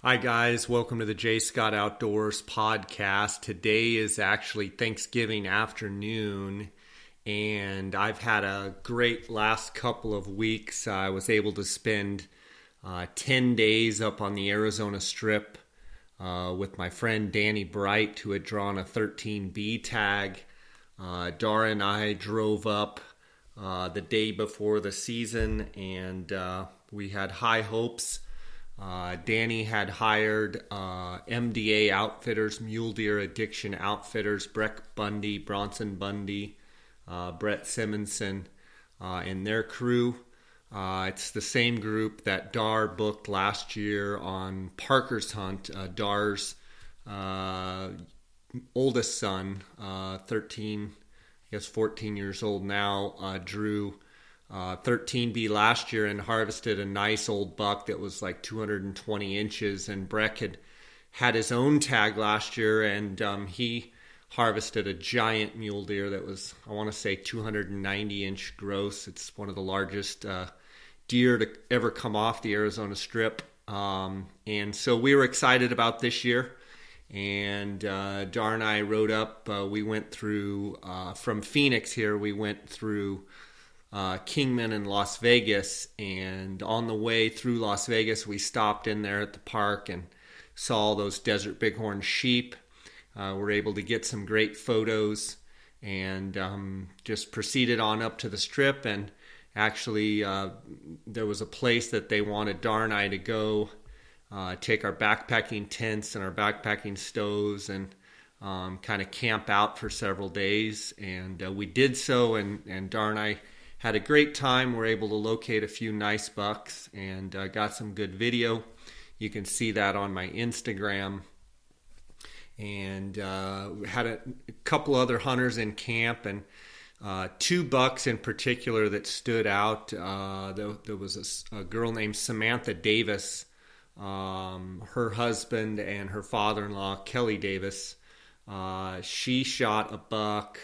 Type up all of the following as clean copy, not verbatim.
Hi guys, welcome to the J. Scott Outdoors podcast. Today is actually Thanksgiving afternoon, and I've had a great last couple of weeks. I was able to spend 10 days up on the Arizona Strip with my friend Danny Bright, who had drawn a 13B tag. Dara and I drove up the day before the season, and we had high hopes. Danny had hired MDA Outfitters, Mule Deer Addiction Outfitters, Breck Bundy, Bronson Bundy, Brett Simonson, and their crew. It's the same group that Dar booked last year on Parker's Hunt. Dar's oldest son, 13, I guess 14 years old now, drew 13B last year and harvested a nice old buck that was like 220 inches. And Breck had his own tag last year, and he harvested a giant mule deer that was, I want to say, 290 inch gross. It's one of the largest deer to ever come off the Arizona Strip. And so we were excited about this year. And Dar and I rode up. We went through, from Phoenix here, we went through Kingman and Las Vegas, and on the way through Las Vegas we stopped in there at the park and saw those desert bighorn sheep. Were able to get some great photos, and just proceeded on up to the Strip. And actually there was a place that they wanted Dar and I to go take our backpacking tents and our backpacking stoves and kind of camp out for several days, and we did so, and Dar and I had a great time. We're able to locate a few nice bucks and got some good video. You can see that on my Instagram. And had a couple other hunters in camp, and two bucks in particular that stood out. There was a girl named Samantha Davis, her husband and her father-in-law, Kelly Davis. She shot a buck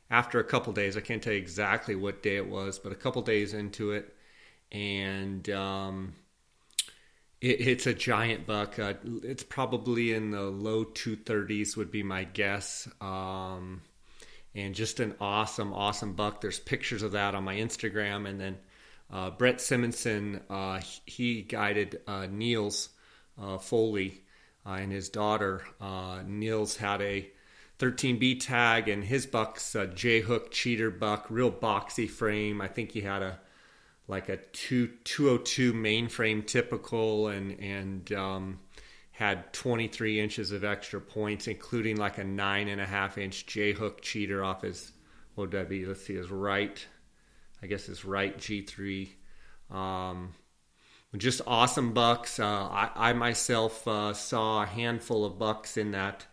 after a couple days. I can't tell you exactly what day it was, but a couple days into it, and it's a giant buck. It's probably in the low 230s would be my guess, and just an awesome buck. There's pictures of that on my Instagram. And then Brett Simonson, he guided Niels Foley and his daughter. Niels had a 13B tag, and his buck's a J-hook cheater buck, real boxy frame. I think he had a 202 mainframe typical, and had 23 inches of extra points, including like a 9.5 inch J-hook cheater off his, what would that be? Let's see, his right G3. Just awesome bucks. I myself saw a handful of bucks in that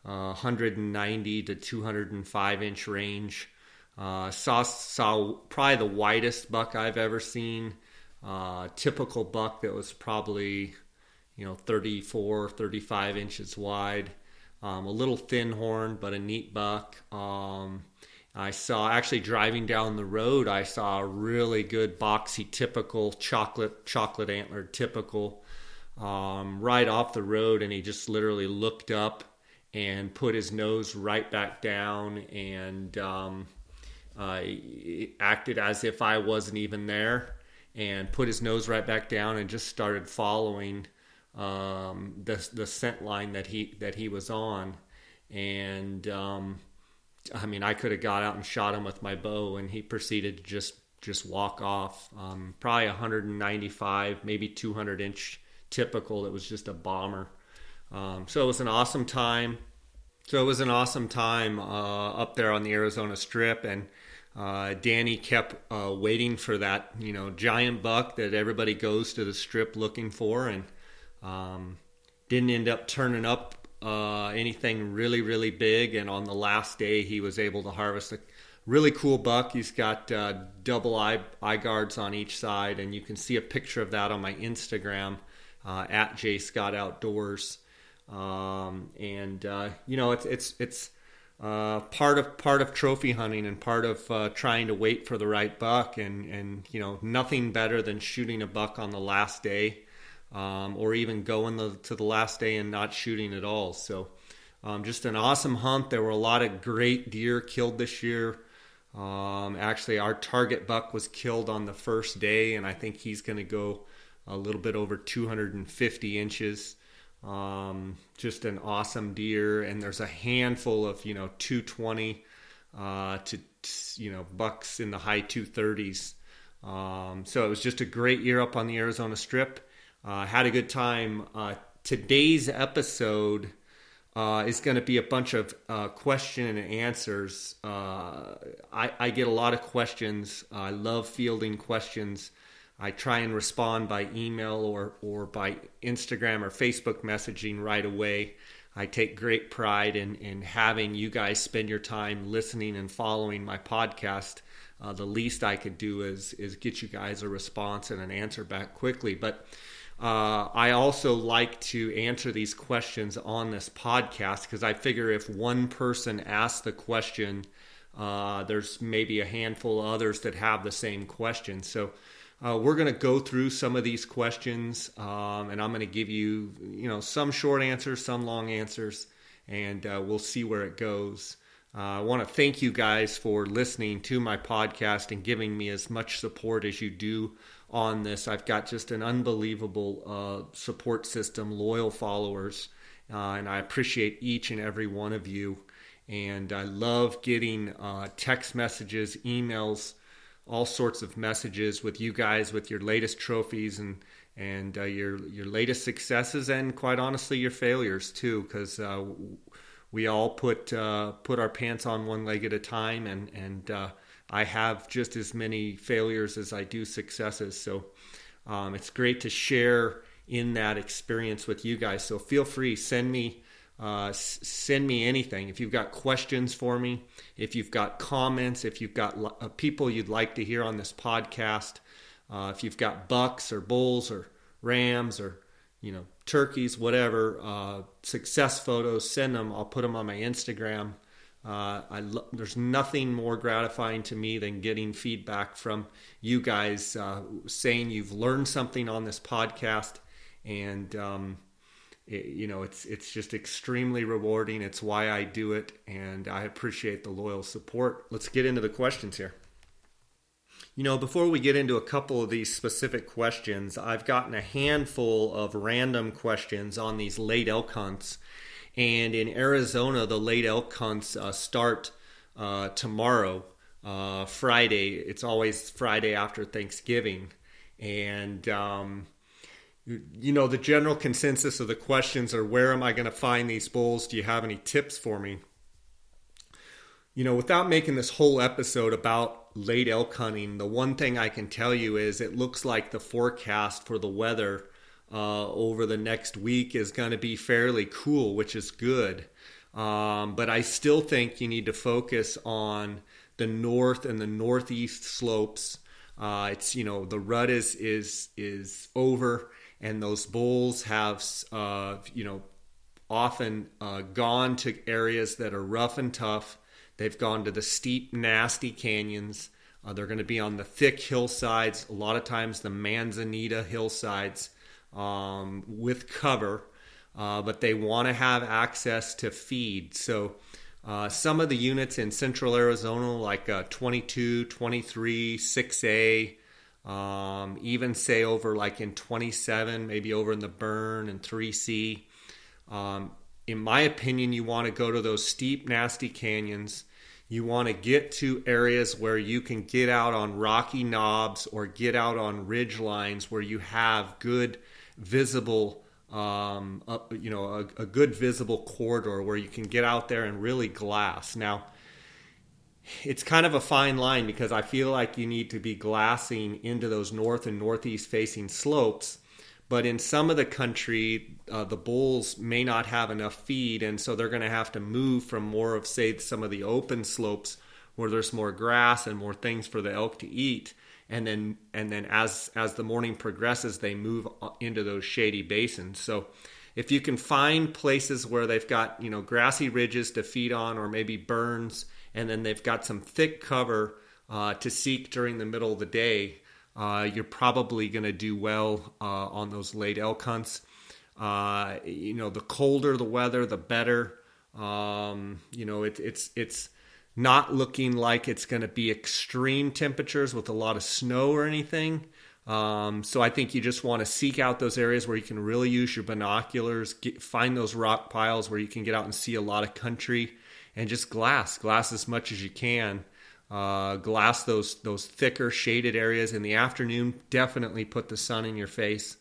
190 to 205 inch range. Saw probably the widest buck I've ever seen. Typical buck that was probably 34, 35 inches wide. A little thin horn, but a neat buck. I saw, actually driving down the road, I saw a really good boxy typical chocolate antlered typical right off the road, and he just literally looked up and put his nose right back down, and acted as if I wasn't even there, and put his nose right back down and just started following the scent line that he was on. And I mean, I could have got out and shot him with my bow, and he proceeded to just walk off. Probably 195, maybe 200 inch typical. It was just a bomber. So it was an awesome time. Up there on the Arizona Strip, and Danny kept waiting for that giant buck that everybody goes to the Strip looking for, and didn't end up turning up anything really big. And on the last day, he was able to harvest a really cool buck. He's got double eye guards on each side, and you can see a picture of that on my Instagram at J. Scott Outdoors. It's part of trophy hunting, and part of trying to wait for the right buck, and nothing better than shooting a buck on the last day. or even going to the last day and not shooting at all. So just an awesome hunt. There were a lot of great deer killed this year. Actually, our target buck was killed on the first day, and I think he's going to go a little bit over 250 inches. Just an awesome deer, and there's a handful of 220 to bucks in the high 230s. So it was just a great year up on the Arizona Strip. Had a good time. Today's episode is going to be a bunch of question and answers. I get a lot of questions. I love fielding questions. I try and respond by email or by Instagram or Facebook messaging right away. I take great pride in having you guys spend your time listening and following my podcast. The least I could do is get you guys a response and an answer back quickly. But I also like to answer these questions on this podcast because I figure if one person asks the question, there's maybe a handful of others that have the same question. So we're going to go through some of these questions, and I'm going to give you, some short answers, some long answers, and we'll see where it goes. I want to thank you guys for listening to my podcast and giving me as much support as you do on this. I've got just an unbelievable support system, loyal followers, and I appreciate each and every one of you. And I love getting text messages, emails, all sorts of messages with you guys with your latest trophies and your latest successes, and quite honestly your failures too, because we all put our pants on one leg at a time, and I have just as many failures as I do successes. So it's great to share in that experience with you guys. So feel free, send me anything. If you've got questions for me, if you've got comments, if you've got people you'd like to hear on this podcast, if you've got bucks or bulls or rams or turkeys, whatever, success photos, send them. I'll put them on my Instagram. There's nothing more gratifying to me than getting feedback from you guys saying you've learned something on this podcast, and it's just extremely rewarding. It's why I do it, and I appreciate the loyal support. Let's get into the questions here. Before we get into a couple of these specific questions, I've gotten a handful of random questions on these late elk hunts. And in Arizona, the late elk hunts start tomorrow, Friday. It's always Friday after Thanksgiving. And, the general consensus of the questions are, where am I going to find these bulls? Do you have any tips for me? Without making this whole episode about late elk hunting, the one thing I can tell you is it looks like the forecast for the weather over the next week is going to be fairly cool, which is good. But I still think you need to focus on the north and the northeast slopes. It's the rut is over, and those bulls have often gone to areas that are rough and tough. They've gone to the steep, nasty canyons. They're going to be on the thick hillsides, a lot of times the Manzanita hillsides with cover, but they want to have access to feed. So some of the units in central Arizona, like 22, 23, 6A, even say over like in 27, maybe over in the Burn and 3C. In my opinion, you want to go to those steep, nasty canyons. You want to get to areas where you can get out on rocky knobs or get out on ridge lines where you have good visible, a good visible corridor where you can get out there and really glass. Now, it's kind of a fine line because I feel like you need to be glassing into those north and northeast facing slopes. But in some of the country, the bulls may not have enough feed, and so they're going to have to move from more of, say, some of the open slopes where there's more grass and more things for the elk to eat. And then as the morning progresses, they move into those shady basins. So if you can find places where they've got grassy ridges to feed on, or maybe burns, and then they've got some thick cover to seek during the middle of the day, you're probably going to do well on those late elk hunts. The colder the weather, the better. It's not looking like it's going to be extreme temperatures with a lot of snow or anything. So I think you just want to seek out those areas where you can really use your binoculars, find those rock piles where you can get out and see a lot of country, and just glass as much as you can. Glass those thicker shaded areas in the afternoon. Definitely put the sun in your face.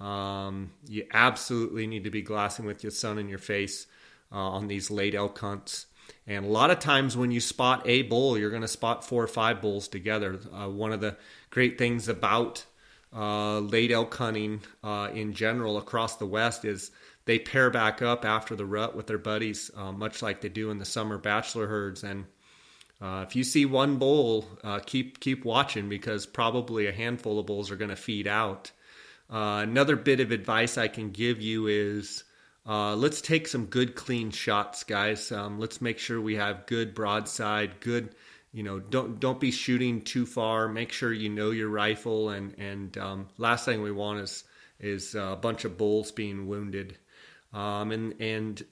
You absolutely need to be glassing with your sun in your face on these late elk hunts. And a lot of times when you spot a bull, you're going to spot 4 or 5 bulls together. One of the great things about late elk hunting in general across the West is they pair back up after the rut with their buddies, much like they do in the summer bachelor herds. And if you see one bull, keep watching, because probably a handful of bulls are going to feed out. Another bit of advice I can give you is let's take some good clean shots, guys. Let's make sure we have good broadside, good, don't be shooting too far. Make sure you know your rifle, and last thing we want is a bunch of bulls being wounded. And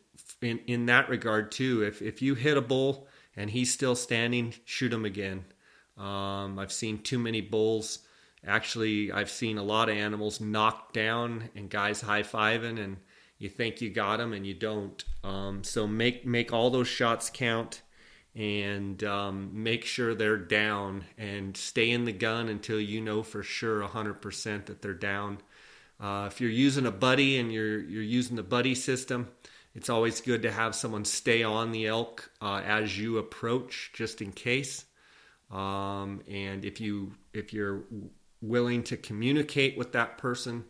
in that regard too, if you hit a bull and he's still standing, shoot him again. I've seen too many bulls. Actually, I've seen a lot of animals knocked down and guys high-fiving, and you think you got them and you don't. So make all those shots count, and make sure they're down, and stay in the gun until you know for sure 100% that they're down. If you're using a buddy and you're using the buddy system, it's always good to have someone stay on the elk as you approach, just in case. And if you're willing to communicate with that person,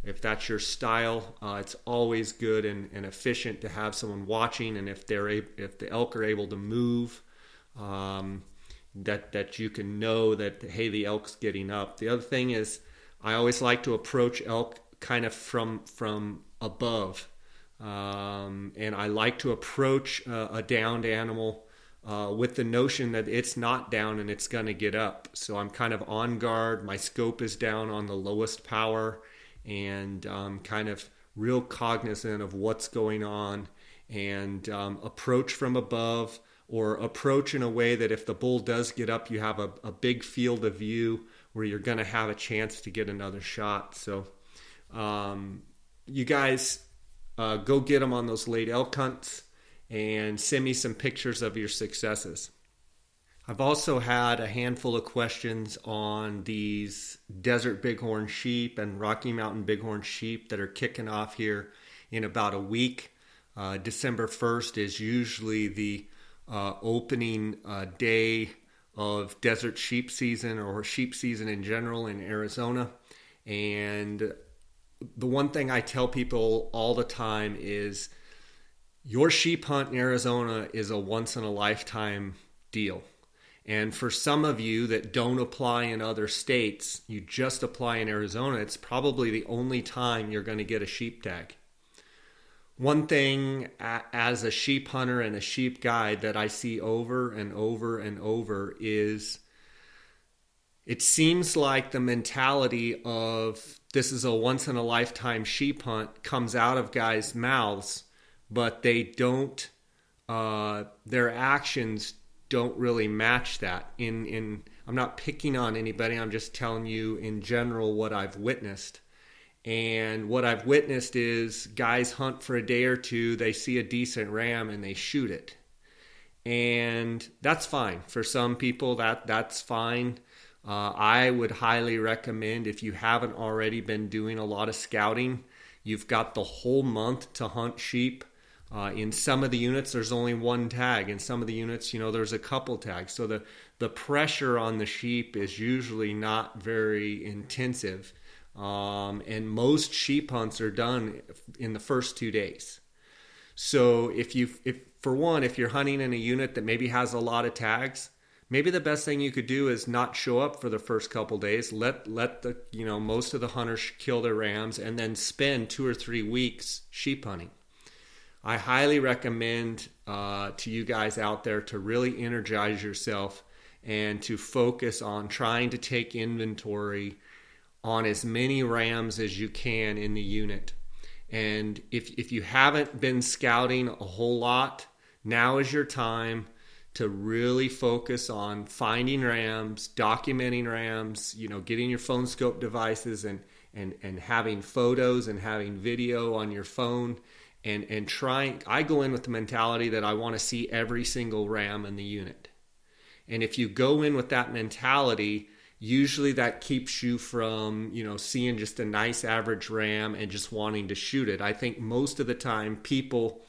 if that's your style, it's always good and efficient to have someone watching. And if the elk are able to move, that you can know that, hey, the elk's getting up. The other thing is, I always like to approach elk kind of from above, and I like to approach a downed animal with the notion that it's not down and it's going to get up. So I'm kind of on guard. My scope is down on the lowest power, and kind of real cognizant of what's going on, and approach from above, or approach in a way that if the bull does get up, you have a big field of view where you're going to have a chance to get another shot. So you guys go get them on those late elk hunts, and send me some pictures of your successes. I've also had a handful of questions on these desert bighorn sheep and Rocky Mountain bighorn sheep that are kicking off here in about a week. December 1st is usually the opening day of desert sheep season, or sheep season in general, in Arizona. And the one thing I tell people all the time is, your sheep hunt in Arizona is a once-in-a-lifetime deal. And for some of you that don't apply in other states, you just apply in Arizona, it's probably the only time you're going to get a sheep tag. One thing as a sheep hunter and a sheep guide that I see over and over and over is, it seems like the mentality of this is a once-in-a-lifetime sheep hunt comes out of guys' mouths, but they don't, their actions don't really match that. I'm not picking on anybody, I'm just telling you in general what I've witnessed. And what I've witnessed is guys hunt for a day or two, they see a decent ram and they shoot it. And that's fine. For some people, that's fine. I would highly recommend, if you haven't already been doing a lot of scouting, you've got the whole month to hunt sheep. In some of the units, there's only one tag. In some of the units, there's a couple tags. So the pressure on the sheep is usually not very intensive. And most sheep hunts are done in the first 2 days. So if you're hunting in a unit that maybe has a lot of tags, maybe the best thing you could do is not show up for the first couple days. Let the most of the hunters kill their rams, and then spend 2 or 3 weeks sheep hunting. I highly recommend to you guys out there to really energize yourself and to focus on trying to take inventory on as many rams as you can in the unit. And if you haven't been scouting a whole lot, now is your time to really focus on finding rams, documenting rams, getting your phone scope devices and having photos and having video on your phone and trying. I go in with the mentality that I want to see every single ram in the unit. And if you go in with that mentality, usually that keeps you from, seeing just a nice average ram and just wanting to shoot it. I think most of the time people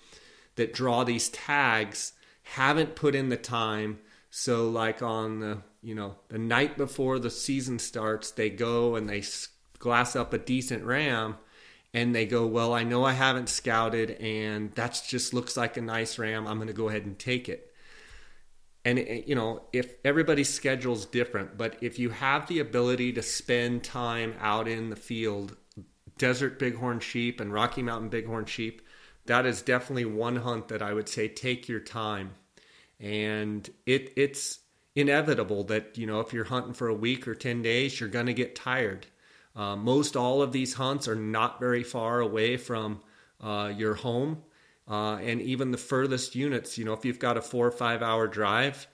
that draw these tags haven't put in the time. So like on the night before the season starts, they go and they glass up a decent ram and they go, well, I know I haven't scouted and that just looks like a nice ram. I'm going to go ahead and take it. And, if everybody's schedule's different, but if you have the ability to spend time out in the field, desert bighorn sheep and Rocky Mountain bighorn sheep, that is definitely one hunt that I would say take your time. And it's inevitable that, if you're hunting for a week or 10 days, you're going to get tired. Most all of these hunts are not very far away from your home. And even the furthest units, if you've got a 4 or 5 hour drive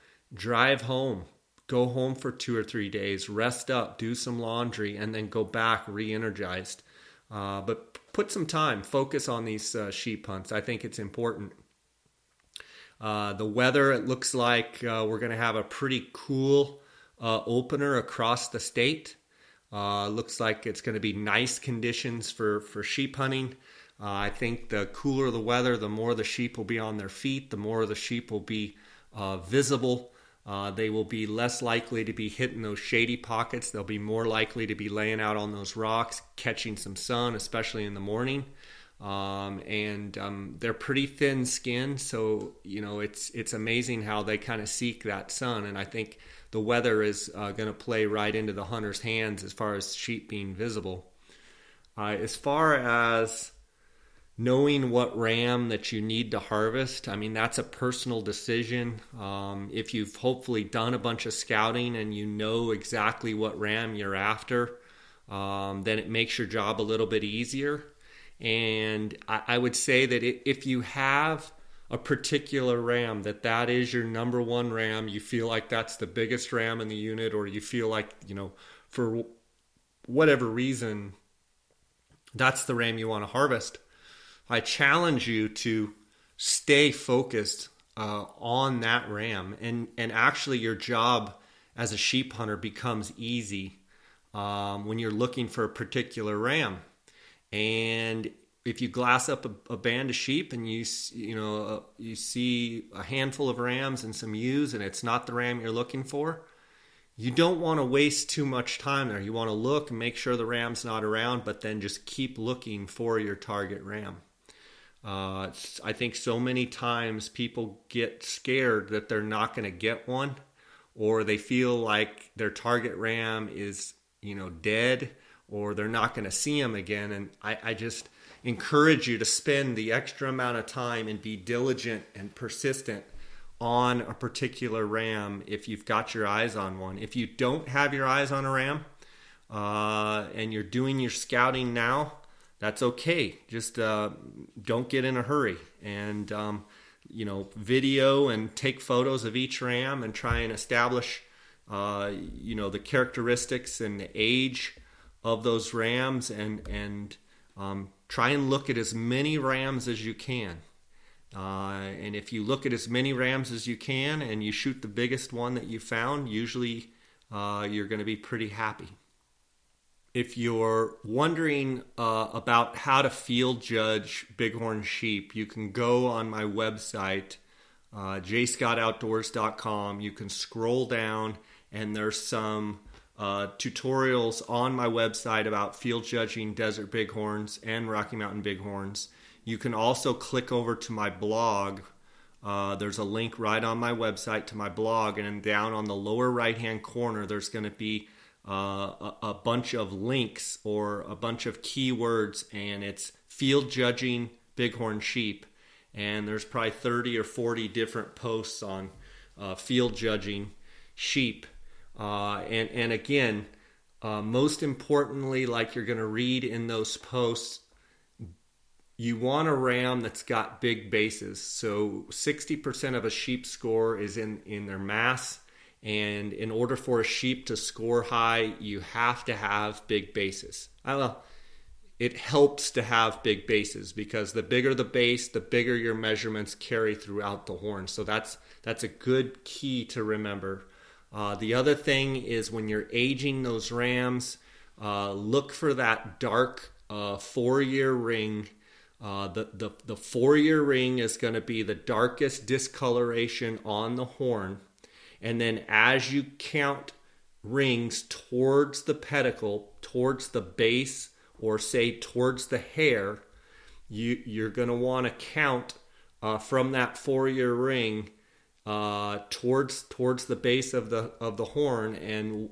home, go home for 2 or 3 days, rest up, do some laundry, and then go back re-energized. But put some time, focus on these sheep hunts. I think it's important. The weather, it looks like we're going to have a pretty cool opener across the state. Looks like it's going to be nice conditions for sheep hunting. I think the cooler the weather, the more the sheep will be on their feet, the more the sheep will be visible. They will be less likely to be hitting those shady pockets. They'll be more likely to be laying out on those rocks, catching some sun, especially in the morning. And they're pretty thin skinned, so it's amazing how they kind of seek that sun. And I think the weather is going to play right into the hunter's hands as far as sheep being visible. As far as knowing what ram that you need to harvest, I mean, that's a personal decision. If you've hopefully done a bunch of scouting and you know exactly what ram you're after, then it makes your job a little bit easier. And I would say that if you have a particular ram, that is your number one ram, you feel like that's the biggest ram in the unit, or you feel like, for whatever reason, that's the ram you want to harvest, I challenge you to stay focused on that ram. And actually your job as a sheep hunter becomes easy when you're looking for a particular ram. And if you glass up a band of sheep and you see a handful of rams and some ewes and it's not the ram you're looking for, you don't want to waste too much time there. You want to look and make sure the ram's not around, but then just keep looking for your target ram. I think so many times people get scared that they're not going to get one, or they feel like their target ram is, dead, or they're not going to see him again. And I just encourage you to spend the extra amount of time and be diligent and persistent on a particular ram if you've got your eyes on one. If you don't have your eyes on a ram and you're doing your scouting now, that's okay. Just don't get in a hurry, and video and take photos of each ram and try and establish the characteristics and the age of those rams, and try and look at as many rams as you can. And if you look at as many rams as you can and you shoot the biggest one that you found, usually you're going to be pretty happy. If you're wondering about how to field judge bighorn sheep, you can go on my website, jscottoutdoors.com. You can scroll down and there's some tutorials on my website about field judging desert bighorns and Rocky Mountain bighorns. You can also click over to my blog. There's a link right on my website to my blog, and then down on the lower right hand corner there's going to be a bunch of links or a bunch of keywords, and it's field judging bighorn sheep, and there's probably 30 or 40 different posts on field judging. sheep. And again, most importantly, like you're going to read in those posts, you want a ram that's got big bases. So 60% of a sheep score is in their mass. And in order for a sheep to score high, you have to have big bases. It helps to have big bases because the bigger the base, the bigger your measurements carry throughout the horn. So that's a good key to remember. The other thing is when you're aging those rams, look for that dark 4-year ring. The 4-year ring is going to be the darkest discoloration on the horn. And then as you count rings towards the pedicle, towards the base, or say towards the hair, you're going to want to count from that 4-year ring towards the base of the horn. And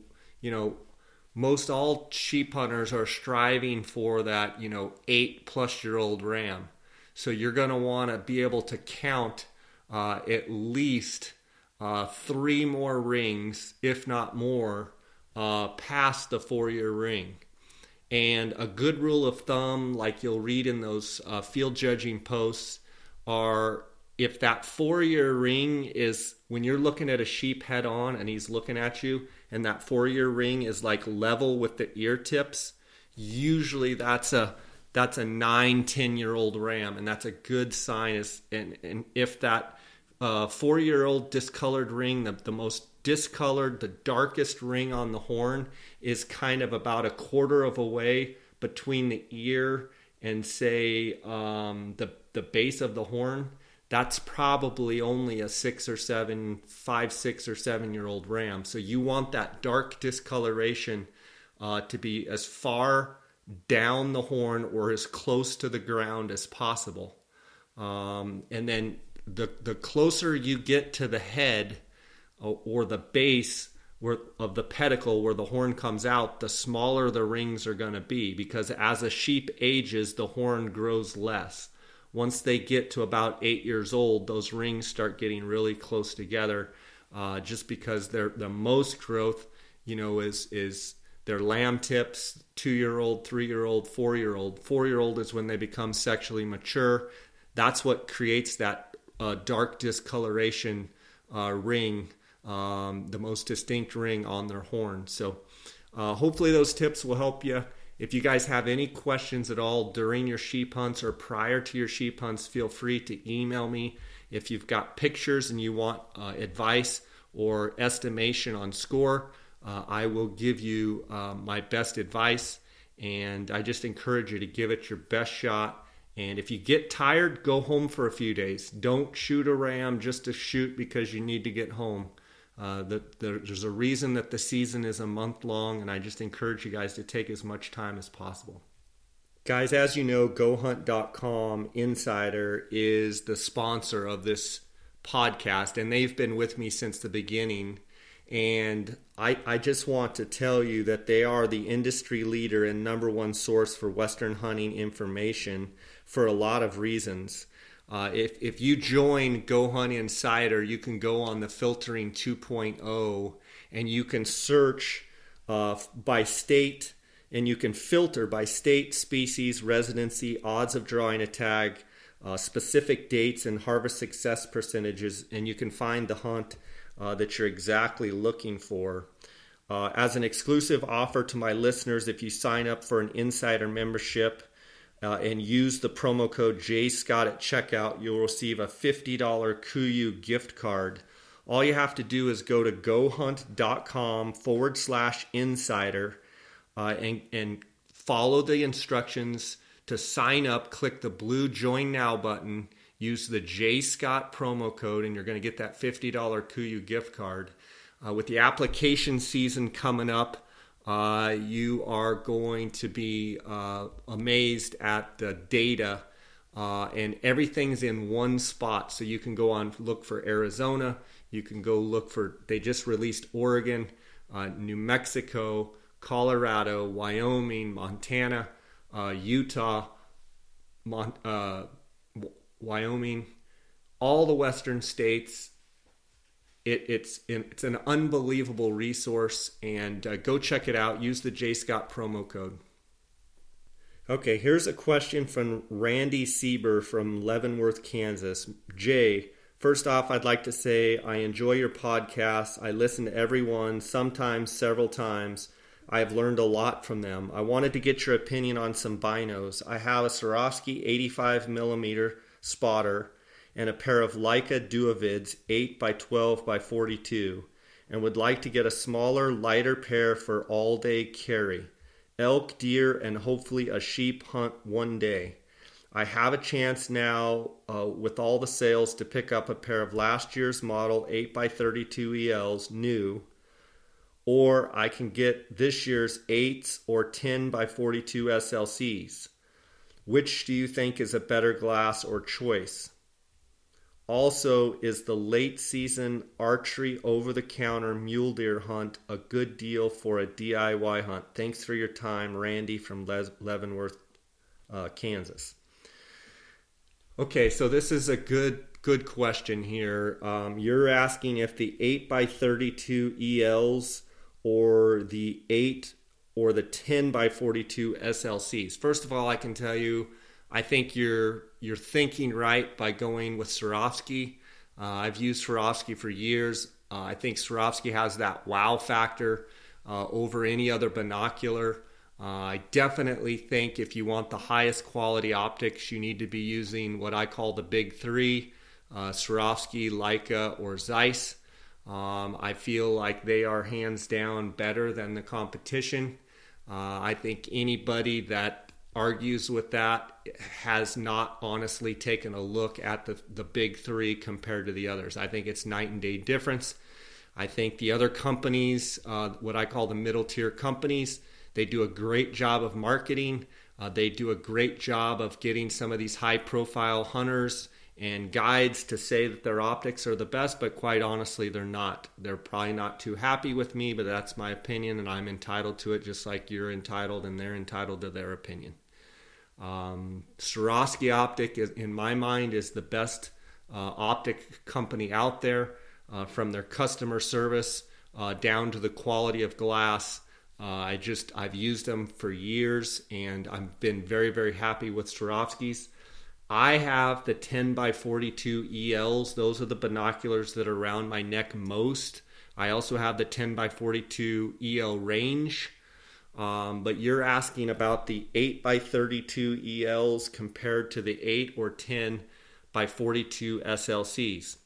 most all sheep hunters are striving for that 8+ year old ram. So you're going to want to be able to count at least 3 more rings, if not more, past the 4-year ring. And a good rule of thumb, like you'll read in those field judging posts, are if that 4-year ring is, when you're looking at a sheep head on and he's looking at you, and that 4-year ring is like level with the ear tips, usually that's a 9-10-year-old ram, and that's a good sign. And if that 4-year-old discolored ring, the most discolored, the darkest ring on the horn, is kind of about 1/4 of a way between the ear and say the base of the horn, that's probably only a 6 or 7, 5, 6 or 7-year-old ram. So you want that dark discoloration to be as far down the horn or as close to the ground as possible. And then the closer you get to the head or the base of the pedicle where the horn comes out, the smaller the rings are going to be, because as a sheep ages, the horn grows less. Once they get to about 8 years old, those rings start getting really close together, just because the most growth, is their lamb tips, 2-year-old, 3-year-old, 4-year-old. 4-year-old is when they become sexually mature. That's what creates that dark discoloration ring, the most distinct ring on their horn. So hopefully those tips will help you. If you guys have any questions at all during your sheep hunts or prior to your sheep hunts, feel free to email me. If you've got pictures and you want advice or estimation on score, I will give you my best advice. And I just encourage you to give it your best shot. And if you get tired, go home for a few days. Don't shoot a ram just to shoot because you need to get home. There's a reason that the season is a month long, and I just encourage you guys to take as much time as possible. Guys, as you know, GoHunt.com Insider is the sponsor of this podcast, and they've been with me since the beginning. And I just want to tell you that they are the industry leader and number one source for Western hunting information for a lot of reasons. If you join Go Hunt Insider, you can go on the Filtering 2.0 and you can search by state, and you can filter by state, species, residency, odds of drawing a tag, specific dates, and harvest success percentages, and you can find the hunt that you're exactly looking for. As an exclusive offer to my listeners, if you sign up for an Insider membership and use the promo code JScott at checkout, you'll receive a $50 Coues gift card. All you have to do is go to gohunt.com/insider and follow the instructions to sign up. Click the blue Join Now button. Use the JScott promo code, and you're going to get that $50 Coues gift card. With the application season coming up, you are going to be amazed at the data, and everything's in one spot. So you can go on, look for Arizona. You can go look for, they just released Oregon, New Mexico, Colorado, Wyoming, Montana, Utah, Wyoming, all the western states, It's an unbelievable resource, and go check it out. Use the J Scott promo code. Okay, here's a question from Randy Sieber from Leavenworth, Kansas. Jay, first off, I'd like to say I enjoy your podcast. I listen to every one, sometimes several times. I have learned a lot from them. I wanted to get your opinion on some binos. I have a Swarovski 85 millimeter spotter and a pair of Leica Duovids 8 by 12 by 42, and would like to get a smaller, lighter pair for all-day carry. Elk, deer, and hopefully a sheep hunt one day. I have a chance now with all the sales to pick up a pair of last year's model 8x32 ELs new, or I can get this year's 8s or 10x42 SLCs. Which do you think is a better glass or choice? Also, is the late season archery over-the-counter mule deer hunt a good deal for a DIY hunt? Thanks for your time, Randy from Leavenworth, Kansas. Okay, so this is a good question here. You're asking if the 8x32 ELs or the 8 or the 10x42 SLCs. First of all, I can tell you, I think you're thinking right by going with Swarovski. I've used Swarovski for years. I think Swarovski has that wow factor over any other binocular. I definitely think if you want the highest quality optics, you need to be using what I call the big three, Swarovski, Leica, or Zeiss. I feel like they are hands down better than the competition. I think anybody that argues with that has not honestly taken a look at the big three compared to the others. I think it's night and day difference. I think the other companies, what I call the middle tier companies, they do a great job of marketing. They do a great job of getting some of these high profile hunters and guides to say that their optics are the best, but quite honestly, they're not. They're probably not too happy with me, but that's my opinion, and I'm entitled to it just like you're entitled and they're entitled to their opinion. Swarovski optic, in my mind, is the best optic company out there, from their customer service down to the quality of glass. I've used them for years, and I've been very, very happy with Swarovskis. I have the 10x42 ELs. Those are the binoculars that are around my neck most. I also have the 10x42 EL range. But you're asking about the 8x32 ELs compared to the 8 or 10x42 SLCs.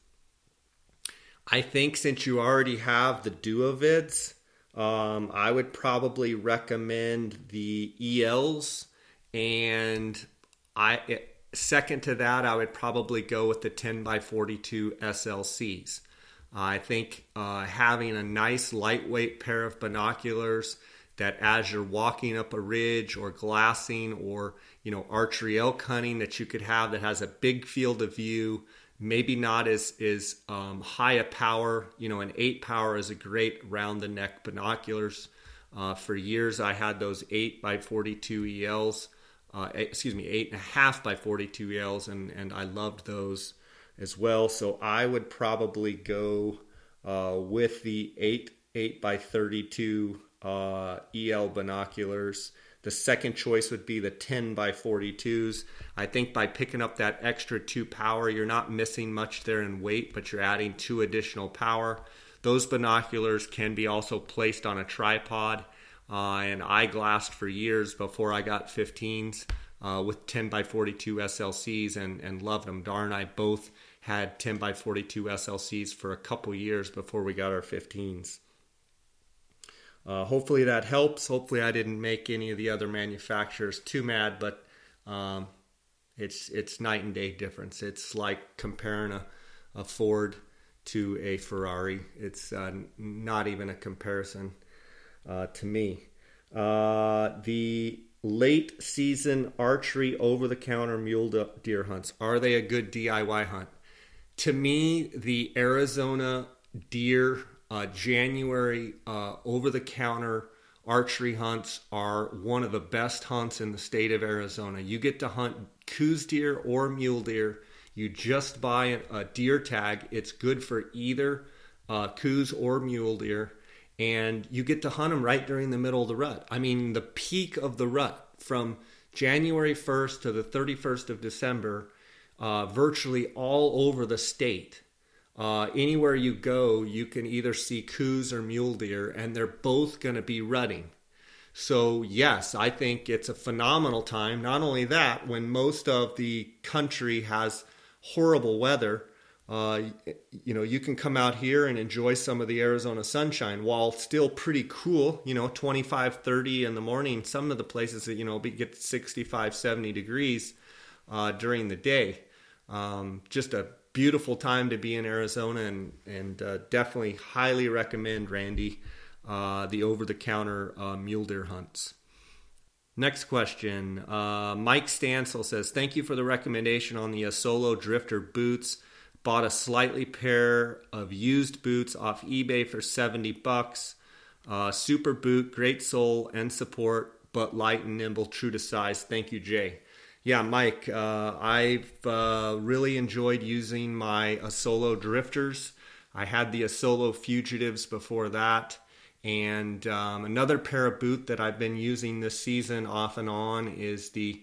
I think since you already have the Duovids, I would probably recommend the ELs, and second to that, I would probably go with the 10x42 SLCs. I think having a nice lightweight pair of binoculars that as you're walking up a ridge or glassing or archery elk hunting, that you could have that has a big field of view, maybe not as high a power. An 8 power is a great round the neck binoculars. For years I had those 8x42 ELs, 8.5x42 ELs, and I loved those as well. So I would probably go with the 8x32 EL binoculars. The second choice would be the 10x42s. I think by picking up that extra 2 power, you're not missing much there in weight, but you're adding 2 additional power. Those binoculars can be also placed on a tripod, and I glassed for years before I got 15s with 10x42 SLCs and loved them. Dar and I both had 10x42 SLCs for a couple years before we got our 15s. Hopefully that helps. Hopefully I didn't make any of the other manufacturers too mad, but it's night and day difference. It's like comparing a Ford to a Ferrari. It's not even a comparison to me. The late season archery over-the-counter mule deer hunts, are they a good DIY hunt? To me, the Arizona deer January over-the-counter archery hunts are one of the best hunts in the state of Arizona. You get to hunt Coues deer or mule deer. You just buy a deer tag. It's good for either Coues or mule deer, and you get to hunt them right during the middle of the rut. I mean, the peak of the rut from January 1st to the 31st of December, virtually all over the state. Anywhere you go, you can either see Coues or mule deer, and they're both going to be rutting. So yes, I think it's a phenomenal time. Not only that, when most of the country has horrible weather, you can come out here and enjoy some of the Arizona sunshine while still pretty cool, 25, 30 in the morning. Some of the places that, get 65, 70 degrees during the day. Just a beautiful time to be in Arizona, and definitely highly recommend, Randy, the over-the-counter mule deer hunts. Next question. Mike Stansel says, thank you for the recommendation on the Solo Drifter boots. Bought a slightly pair of used boots off eBay for $70. Super boot, great sole and support, but light and nimble, true to size. Thank you, Jay. Yeah, Mike, I've really enjoyed using my Solo Drifters. I had the Solo Fugitives before that. And another pair of boot that I've been using this season off and on is the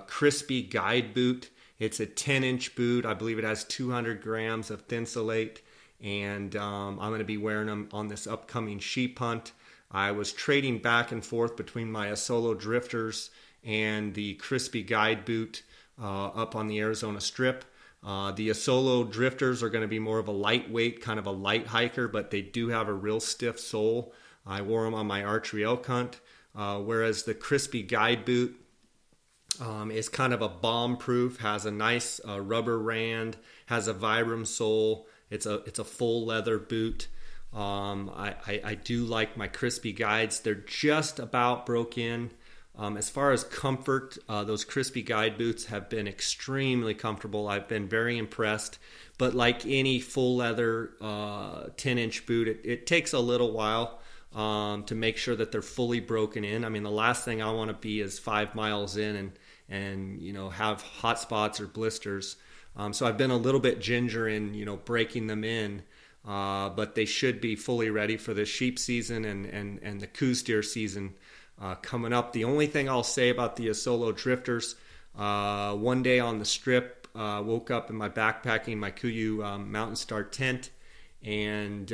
Crispy Guide boot. It's a 10-inch boot. I believe it has 200 grams of thinsulate. And I'm going to be wearing them on this upcoming sheep hunt. I was trading back and forth between my Solo Drifters and the Crispy Guide boot up on the Arizona Strip. The Solo Drifters are going to be more of a lightweight, kind of a light hiker, but they do have a real stiff sole. I wore them on my archery elk hunt, whereas the Crispy Guide boot is kind of a bomb-proof, has a nice rubber rand, has a Vibram sole. It's a full leather boot. I do like my Crispy Guides. They're just about broke in. As far as comfort, those Crispy Guide boots have been extremely comfortable. I've been very impressed. But like any full leather 10-inch boot, it takes a little while to make sure that they're fully broken in. I mean, the last thing I want to be is 5 miles in and have hot spots or blisters. So I've been a little bit ginger in breaking them in. But they should be fully ready for the sheep season and the Coues deer season coming up. The only thing I'll say about the Solo Drifters, one day on the Strip, woke up in my backpacking my Coues Mountain Star tent, and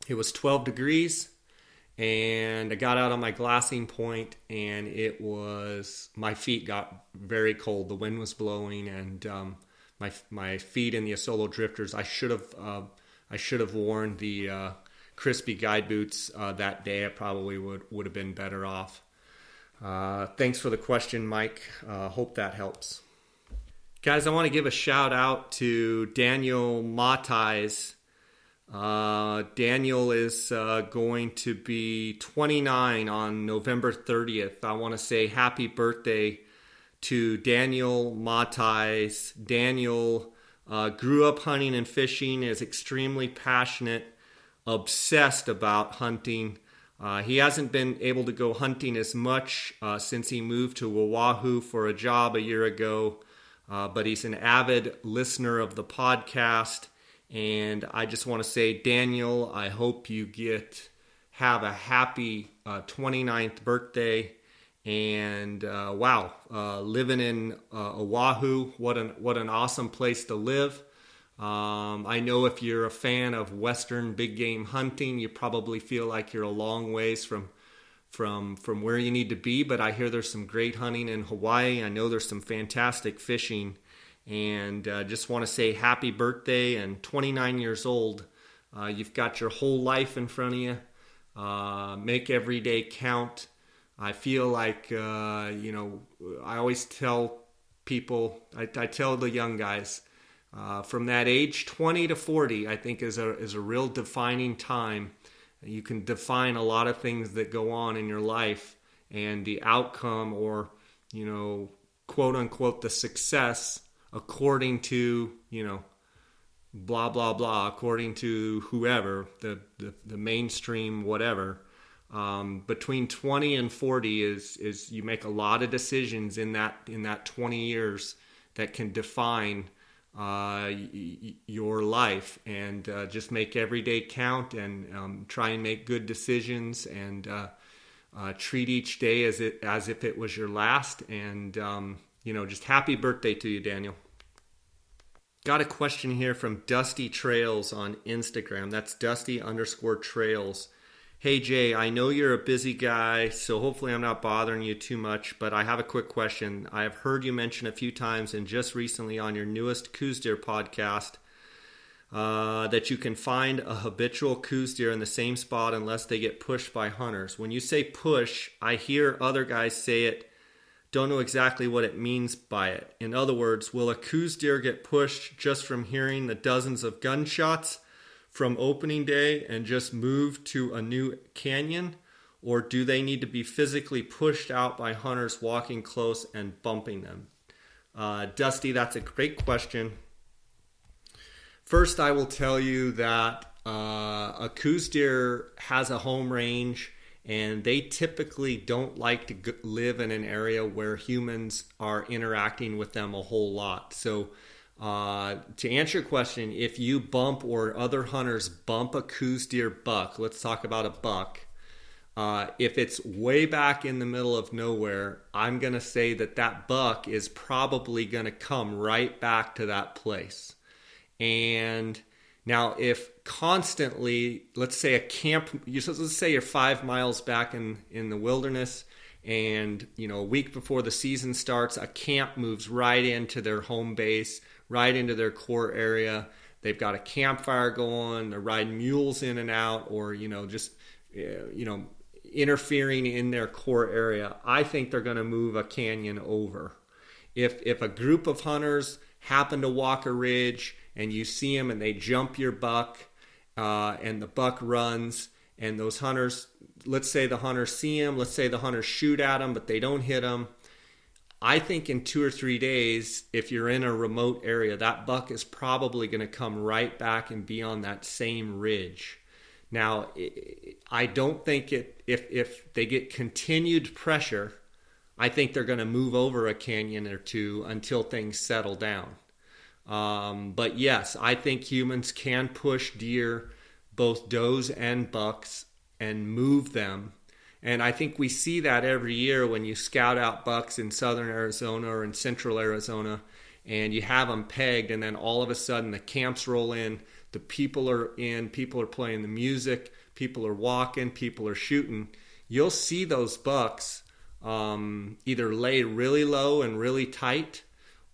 it was 12 degrees, and I got out on my glassing point, and my feet got very cold. The wind was blowing, and my feet in the Solo Drifters, I should have worn the Crispy Guide boots that day. I probably would have been better off. Thanks for the question, Mike. Hope that helps. Guys, I want to give a shout out to Daniel Matais. Daniel is going to be 29 on November 30th. I want to say happy birthday to Daniel Matais. Daniel grew up hunting and fishing, is extremely passionate, obsessed about hunting. He hasn't been able to go hunting as much since he moved to Oahu for a job a year ago, but he's an avid listener of the podcast. And I just want to say, Daniel, I hope you have a happy 29th birthday. And wow, living in Oahu, what an awesome place to live. I know if you're a fan of Western big game hunting, you probably feel like you're a long ways from where you need to be. But I hear there's some great hunting in Hawaii. I know there's some fantastic fishing. And just want to say happy birthday, and 29 years old. You've got your whole life in front of you. Make every day count. I feel like, I always tell people, I tell the young guys, from that age 20 to 40, I think is a real defining time. You can define a lot of things that go on in your life, and the outcome, or, quote unquote, the success, according to, blah, blah, blah, according to whoever, the mainstream, whatever. Between 20 and 40 is you make a lot of decisions in that 20 years that can define your life, and just make every day count, and try and make good decisions, and treat each day as if it was your last. And just happy birthday to you, Daniel. Got a question here from Dusty Trails on Instagram. That's Dusty_Trails. Hey Jay, I know you're a busy guy, so hopefully I'm not bothering you too much, but I have a quick question. I have heard you mention a few times, and just recently on your newest Coues deer podcast, that you can find a habitual Coues deer in the same spot unless they get pushed by hunters. When you say push, I hear other guys say it, don't know exactly what it means by it. In other words, will a Coues deer get pushed just from hearing the dozens of gunshots from opening day and just move to a new canyon? Or do they need to be physically pushed out by hunters walking close and bumping them? Dusty, that's a great question. First, I will tell you that a Coues deer has a home range, and they typically don't like to live in an area where humans are interacting with them a whole lot. So to answer your question, if you bump or other hunters bump a Coues deer buck, let's talk about a buck. If it's way back in the middle of nowhere, I'm going to say that buck is probably going to come right back to that place. And now if constantly, let's say let's say you're 5 miles back in the wilderness, and a week before the season starts, a camp moves right into their home base, right into their core area. They've got a campfire going, they're riding mules in and out, or just interfering in their core area. I think they're going to move a canyon over. If a group of hunters happen to walk a ridge and you see them and they jump your buck, and the buck runs, and those hunters, let's say the hunters see him, let's say the hunters shoot at him, but they don't hit him. I think in 2 or 3 days, if you're in a remote area, that buck is probably going to come right back and be on that same ridge. Now, I don't think if they get continued pressure, I think they're going to move over a canyon or two until things settle down. But yes, I think humans can push deer, both does and bucks, and move them. And I think we see that every year when you scout out bucks in southern Arizona or in central Arizona, and you have them pegged, and then all of a sudden the camps roll in, the people are in, people are playing the music, people are walking, people are shooting. You'll see those bucks either lay really low and really tight,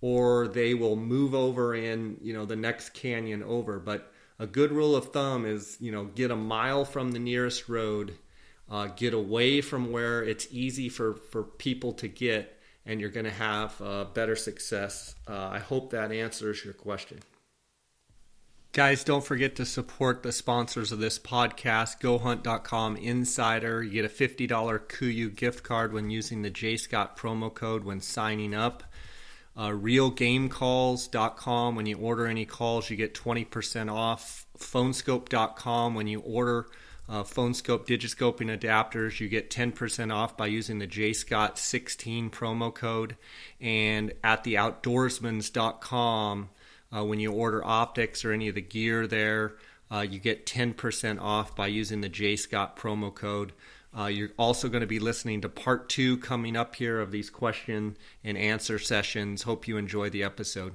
or they will move over in the next canyon over. But a good rule of thumb is get a mile from the nearest road, get away from where it's easy for people to get, and you're going to have better success. I hope that answers your question. Guys, don't forget to support the sponsors of this podcast, GoHunt.com Insider. You get a $50 Coues gift card when using the JScott promo code when signing up. RealGameCalls.com. When you order any calls, you get 20% off. Phonescope.com. When you order Phonescope digiscoping adapters, you get 10% off by using the JScott16 promo code. And at theoutdoorsmans.com, when you order optics or any of the gear there, you get 10% off by using the JScott promo code. You're also going to be listening to part 2 coming up here of these question and answer sessions. Hope you enjoy the episode.